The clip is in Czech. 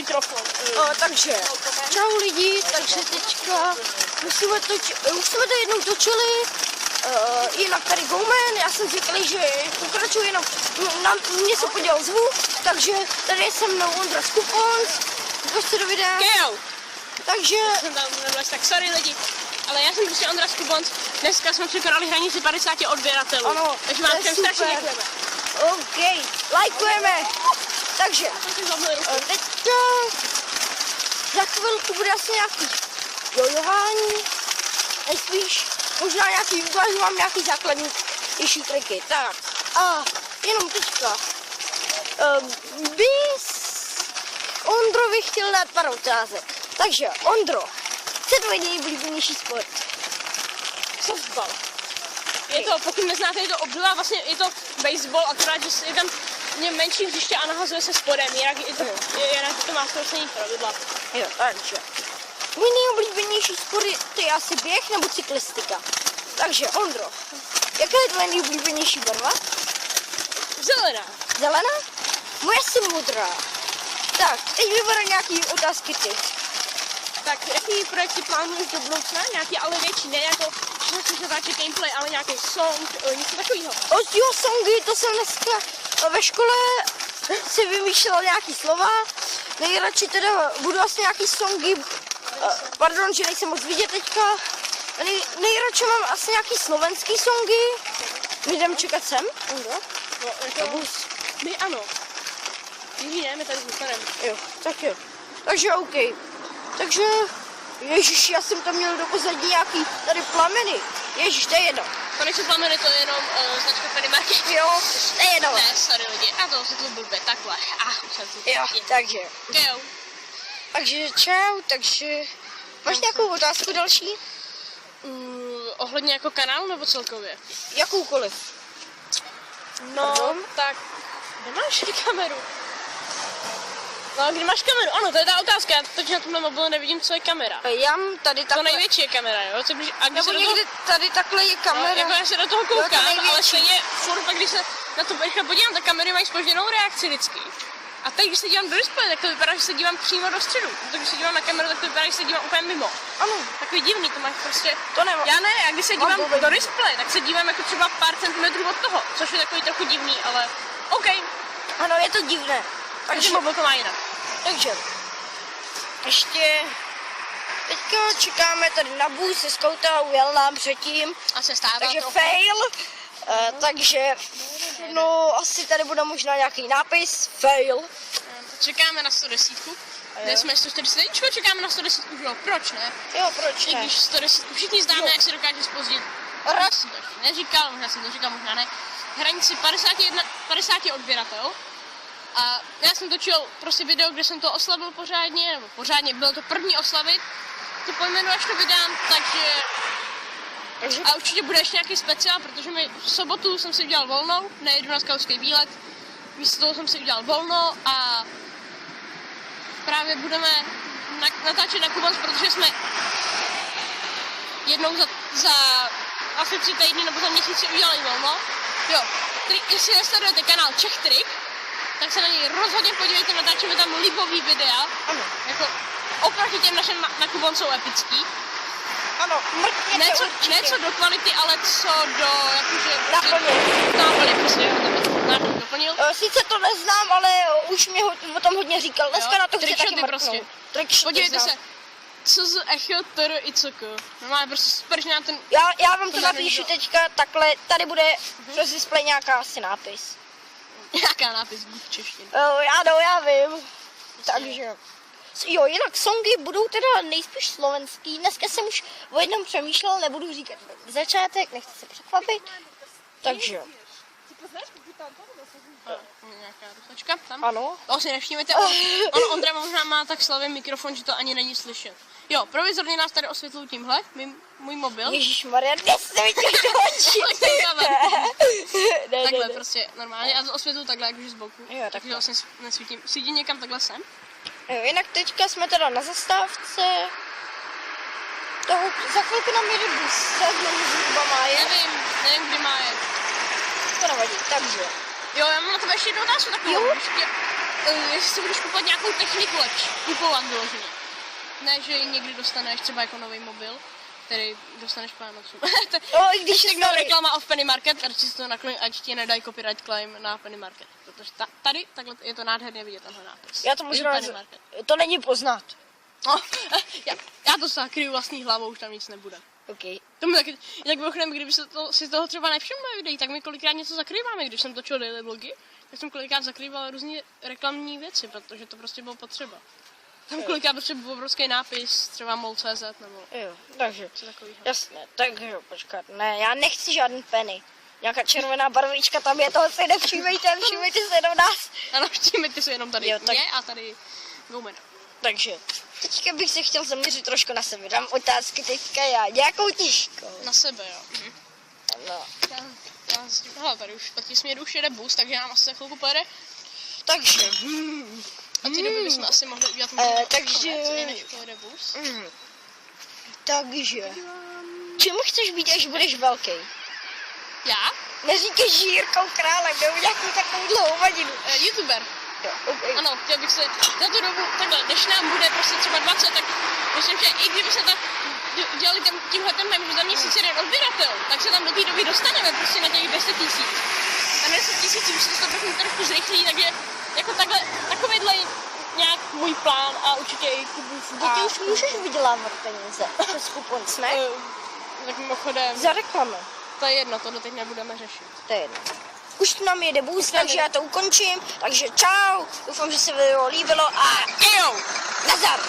mikrofon. Takže, čau lidi, takže teďka už jsme to jednou točili, jinak tady Goumen, já jsem zvyklý, že pokračuji, jenom na mě se podělal zvuk, takže tady je se mnou Ondra Skupons, pojďte do videa. Kejou! Takže... Jsem tam nevlez, tak sorry lidi, ale já jsem prostě Ondra Skupons, dneska jsme překonali hranici 50 odběratelů, ano, takže vám všem strašně děkujeme. OK, lajkujeme. Takže, teďka za chvilku bude asi nějaký jojování, nejspíš možná nějaký, ukážu vám nějaký základní triky. Tak, a jenom teďka bys Ondrovi chtěl dát pár otázek. Takže, Ondro, co je tvoje nejoblíbenější sport? Softball. Je to, pokud neznáte, je to obdoba, vlastně je to baseball, akorát, že je tam menší hřiště a nahazuje se spodem, jinak to má stejný pravidla. Jo, takže. Můj nejoblíbenější sport je asi běh nebo cyklistika. Takže, Ondro, jaká je tvoje nejoblíbenější barva? Zelená. Zelená? Moje asi modrá. Tak, teď vyberám nějaký otázky ty. Tak, jaký projekty plánuješ do budoucna? Nějaký ale větší, ne jako, že chceš natáčet gameplay, ale nějaký song, něco takového. Jo, songy, to jsem dneska ve škole si vymýšlel nějaký slova. Nejradši teda budu asi nějaký songy, pardon, že nejsem moc vidět teďka. Nejradši mám asi nějaký slovenský songy. My jdem čekat sem, Ondro? No, jako, my ano. Jiří ne, my tady zůstaneme. Jo, tak jo. Takže OK. Takže, ježiš, já jsem tam měl do pozadí nějaký tady plameny. Ježiš, to je jedno. To nejsou plameny, to je jenom značka Penny Market. Jo, to je jedno. Ne, sorry lidi, a to se to blbě, takhle. Už jsem si jo, takže. Kejou. Takže čau, takže máš nějakou otázku další? Ohledně jako kanálu nebo celkově? Jakoukoliv. No, pardon? tak, kde máš kameru? No, kde máš kameru? Ano, to je ta otázka, já teď na tomhle mobilu nevidím, co je kamera. Já mám tady takhle. To největší je kamera, jo? A když nebo se někde tady takhle je kamera. No, jako já se do toho koukám, ale stejně furt, když se na to rychle podívám, tak kamery mají zpožděnou reakci vždycky. A teď, když se dívám do displeje, tak to vypadá, že se dívám přímo do středu. A když se dívám na kameru, tak to vypadá, že se dívám úplně mimo. Ano. Takový divný, to máš prostě. To nemám. Já ne, a když se dívám do displeje, tak se dívám jako třeba pár centimetrů od toho, což je takový trochu divný, ale OK. Ano, je to divné. Takže mobil to má jinak. Takže, ještě teďka čekáme tady na bus, se skauta ujel nám předtím. A se stává takže trochu. fail. Takže, no, asi tady bude možná nějaký nápis, fail. Čekáme na 110. Kde jsme 140, čekáme na 110, jo, proč ne? Jo, proč I ne? když 110, všichni známe, jak se dokáže zpozdit. Já jsem to ještě neříkal, možná jsem to říkal, možná ne. Hranici 50 odběratel. A já jsem točil prostě video, kde jsem to oslavil pořádně, nebo pořádně, bylo to první oslavit. To pojmenu, až to vydám, takže... A určitě bude ještě nějaký speciál, protože mi v sobotu jsem si udělal volnou, nejedu na skautský výlet. Místo toho jsem si udělal volno a právě budeme natáčet na Kubans, protože jsme jednou za asi 3 týdny nebo za měsíc si udělali volno. Jo, jestli nesledujete kanál Czech Trik, tak se na něj rozhodně podívejte, natáčíme tam libový videa. Ano. Jako oproti těm našem na Kubon jsou epický. Ano, mrkněte určitě. Ne co do kvality, ale co do jakože... Náplně, prostě, doplnil. Sice to neznám, ale už mě o tom hodně říkal. Dneska na to chci taky mrknout. Prostě. Podívejte se. Co z echo, tr i coko. Normálně prostě super, že nám ten... Já vám to napíšu teďka takhle, tady bude přes display nějaká asi nápis. Nějaká nápis v češtině. Já vím. Takže... Jo, jinak songy budou teda nejspíš slovenský. Dneska jsem už o jednom přemýšlel, nebudu říkat začátek, nechci se překvapit. Takže... Nějaká rusačka tam? Ano. To si nevšimněte, Ondra možná má tak slabý mikrofon, že to ani není slyšet. Jo, provizorně nás tady osvětlují tímhle, můj mobil. Ježišmarja, nesvítíš do očí. Takhle prostě normálně, a osvětluju takhle jakože z boku. Jo, takže vlastně nesvítím. Svítím někam takhle sem. Jo, jinak teďka jsme teda na zastávce. Za chvilku nám jede bus, zhruba má je. Nevím, kdy má je. To nevadí, takže. Jo, já mám na tebe ještě jednu otázku takovou. jestli si budeš kupovat nějakou techniku lepší, kupovat vyloženě. Ne, že ji někdy dostaneš třeba jako nový mobil, který dostaneš po Amazonu. No, i když je Řeknou starý. reklama off Penny Market, radši si to nakloň, ať ti nedají copyright claim na Penny Market. Protože tady takhle je to nádherně vidět, tenhle nápis. Já to možná, Penny Market. to není poznat. No, já to zakryju vlastní hlavou, už tam nic nebude. Okay. To mi taky, jak mimochodem, kdyby se to, si toho třeba nevšiml moje videí, tak my kolikrát něco zakrýváme, když jsem točil daily vlogy, tak jsem kolikrát zakrýval různé reklamní věci, protože to prostě bylo potřeba. Tam kolikrát prostě byl obrovský nápis, třeba mol.cz nebo Jo, takže, co takového. jasně, takže počkat, ne, já nechci žádný penny. Nějaká červená barvička, tam je, toho si nevšímejte, všímejte se jenom nás. Ano, všímejte se jenom tady Jo, tak- mě a tady Goumena. Takže, teďka bych se chtěl zaměřit trošku na sebe, dám otázky teďka já, nějakou těžkou. Na sebe, jo. Mhm. No, Hele, tady už proti směru už jede bus, takže nám asi za chvilku pojede. takže, A ty doby bychom asi mohli udělat takže- než pojede bus. takže, čím chceš být, až budeš velký? Já? Neříkej, že Jirkou Králem, nebo nějakou takovou dlouhou vadinu. YouTuber. Jo, okay. Ano, chtěl bych se za tu dobu, takhle, než nám bude prostě třeba 20, tak myslím, že i kdyby se to dělali tímhle tempem, že za měsíc jeden odběratel, tak se tam do té doby dostaneme prostě na těch 10 000. A na 10 000 už se to trochu zrychlí, takže jako takhle, takovýhle nějak můj plán a určitě i Kubův. Děti už můžeš vydělávat peníze přes kupons, ne? Tak mimochodem, Za reklamu. to je jedno, to teď nebudeme řešit. To je jedno. Už nám jede bus, takže já to ukončím. Takže čau, doufám, že se video líbilo a Jo! nazdar!